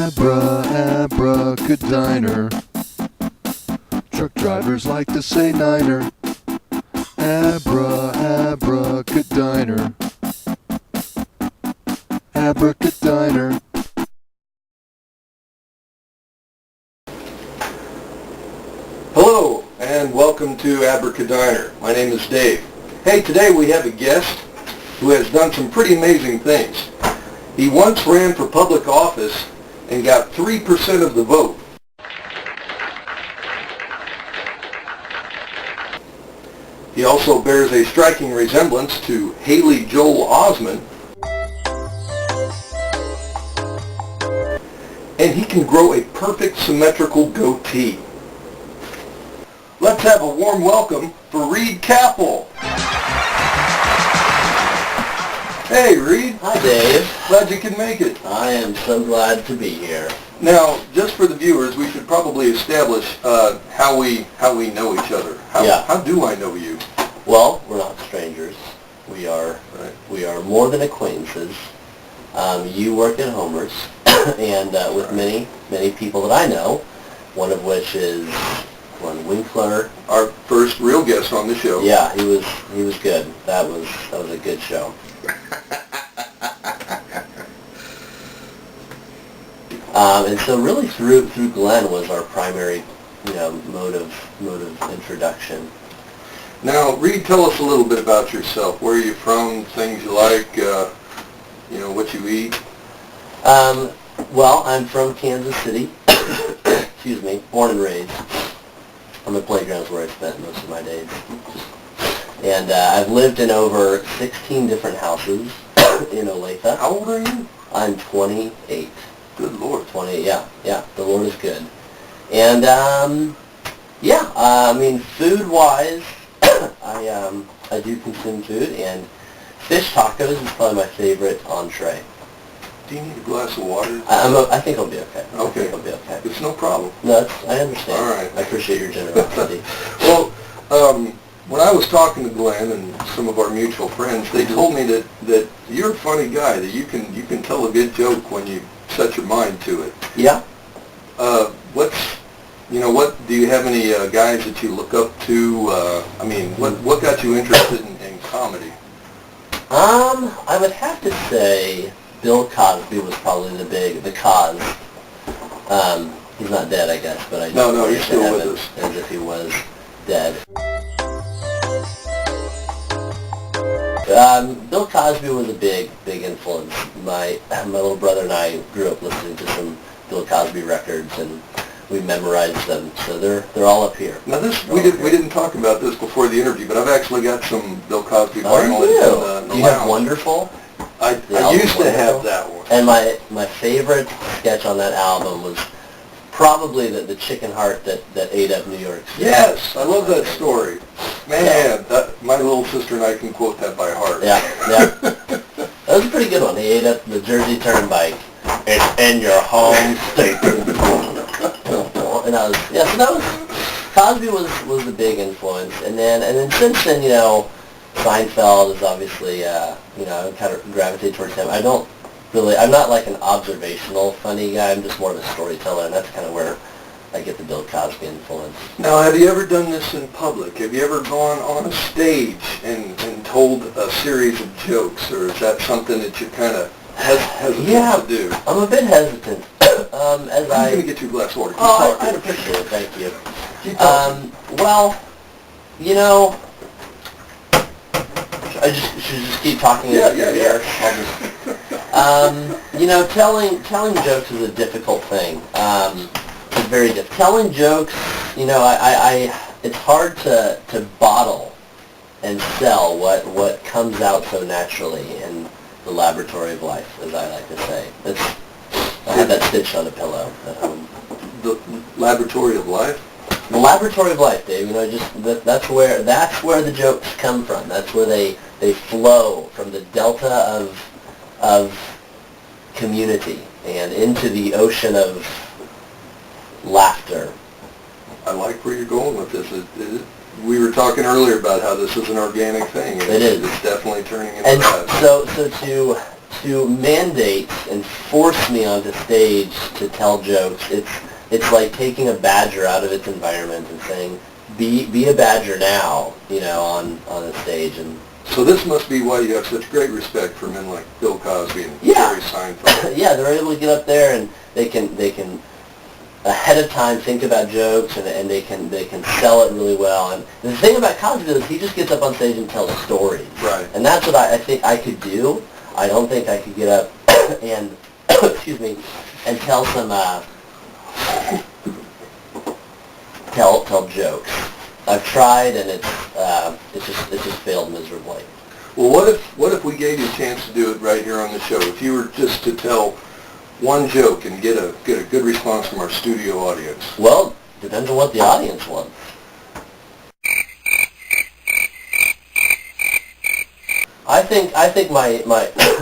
Abracadiner. Truck drivers like to say niner. Abracadiner. Abracadiner. Hello, and welcome to Abracadiner. My name is Dave. Hey, today we have a guest who has done some pretty amazing things. He once ran for public office and got 3% of the vote. He also bears a striking resemblance to Haley Joel Osment, and he can grow a perfect symmetrical goatee. Let's have a warm welcome for Reid Kapple. Hey, Reid. Hi, Dave. Glad you could make it. I am so glad to be here. Now, just for the viewers, we should probably establish how we know each other. How do I know you? Well, we're not strangers. We are more than acquaintances. You work at Homer's, and with many people that I know. One of which is Glenn Winkler, our first real guest on the show. Yeah, he was good. That was a good show. And so really through Glenn was our primary, mode of introduction. Now, Reid, tell us a little bit about yourself. Where are you from? Things you like? What you eat? Well, I'm from Kansas City. Excuse me. Born and raised. On the playgrounds where I spent most of my days. And I've lived in over 16 different houses in Olathe. How old are you? I'm 28. Good Lord. 28, yeah. The Lord is good. And, food-wise, I do consume food, and fish tacos is probably my favorite entree. Do you need a glass of water? I think I'll be okay. Okay. I think I'll be okay. It's no problem. No, I understand. All right. I appreciate your generosity. Well, when I was talking to Glenn and some of our mutual friends, they told me that you're a funny guy, that you can tell a good joke when you set your mind to it. Yeah. What do you have any guys that you look up to? What got you interested in comedy? I would have to say Bill Cosby was probably the cause. He's not dead, I guess, but I just No, he's still with us. As if he was dead. Bill Cosby was a big influence. My little brother and I grew up listening to some Bill Cosby records, and we memorized them. So they're all up here. Now we didn't talk about this before the interview, but I've actually got some Bill Cosby vinyl in the You have Wonderful? I used to have that one. And my favorite sketch on that album was probably the chicken heart that ate up New York City. Yes, I love that story. Man, my little sister and I can quote that by heart. Yeah. That was a pretty good one. He ate up the Jersey Turnpike. It's in your home state. And Cosby was a big influence. And then since then, Seinfeld is obviously, I kind of gravitate towards him. I'm not like an observational funny guy. I'm just more of a storyteller, and that's kind of where I get the Bill Cosby influence. Now, have you ever done this in public? Have you ever gone on a stage and told a series of jokes, or is that something that you're kind of hesitant to do? I'm a bit hesitant. I'm going to get you a glass of water. I'd appreciate it. Thank you. I should just keep talking. Yeah. Telling jokes is a difficult thing. It's very difficult. Telling jokes, it's hard to bottle and sell what comes out so naturally in the laboratory of life, as I like to say. I have that stitched on a pillow at home. The laboratory of life? The laboratory of life, Dave. That's where the jokes come from. That's where they flow from the delta of community and into the ocean of laughter. I like where you're going with this. We were talking earlier about how this is an organic thing. It is. It's definitely turning into and that. So to mandate and force me onto stage to tell jokes. It's like taking a badger out of its environment and saying, be a badger now, on a stage. And so this must be why you have such great respect for men like Bill Cosby and Yeah. Jerry Seinfeld. Yeah, they're able to get up there and they can ahead of time think about jokes and they can sell it really well. And the thing about Cosby is he just gets up on stage and tells stories. Right. And that's what I think I could do. I don't think I could get up and excuse me, and tell some tell jokes. I've tried and it's just failed miserably. Well, what if we gave you a chance to do it right here on the show? If you were just to tell one joke and get a good response from our studio audience. Well, depends on what the audience wants. I think my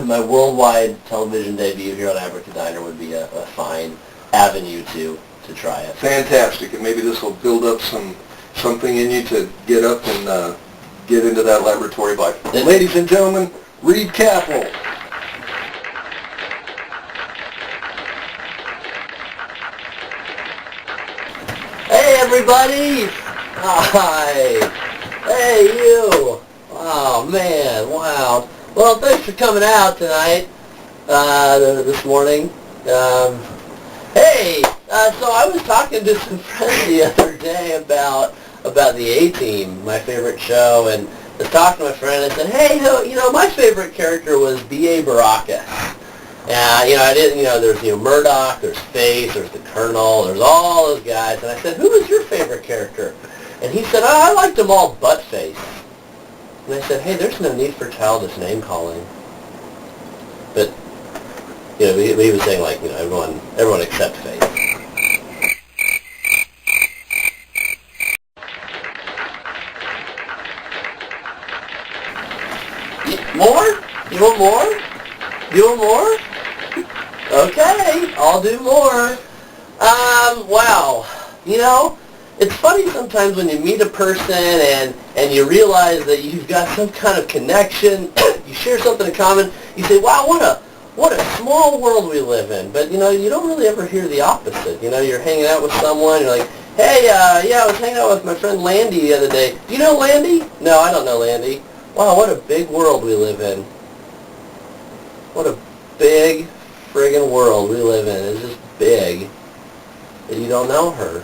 my worldwide television debut here on Abracadiner would be a fine avenue to try it. Fantastic, and maybe this will build up something in you to get up and get into that laboratory life. Ladies and gentlemen, Reid Kapple. Hey everybody! Hi! Hey you! Oh man, wow. Well, thanks for coming out tonight, this morning. Hey, so I was talking to some friends the other day about the A-Team, my favorite show, and I was talking to my friend and I said, hey, my favorite character was B.A. Baracus. I didn't, there's, Murdoch, there's Face, there's the Colonel, there's all those guys, and I said, who was your favorite character? And he said, I liked them all but Face. And I said, hey, there's no need for childish name-calling. But, he was saying, like, everyone except Face. More? You want more? You want more? Okay, I'll do more. Wow. It's funny sometimes when you meet a person and you realize that you've got some kind of connection, you share something in common, you say, wow, what a small world we live in. But, you don't really ever hear the opposite. You're hanging out with someone, you're like, hey, I was hanging out with my friend Landy the other day. Do you know Landy? No, I don't know Landy. Wow, what a big world we live in. What a big friggin' world we live in. It's just big that you don't know her.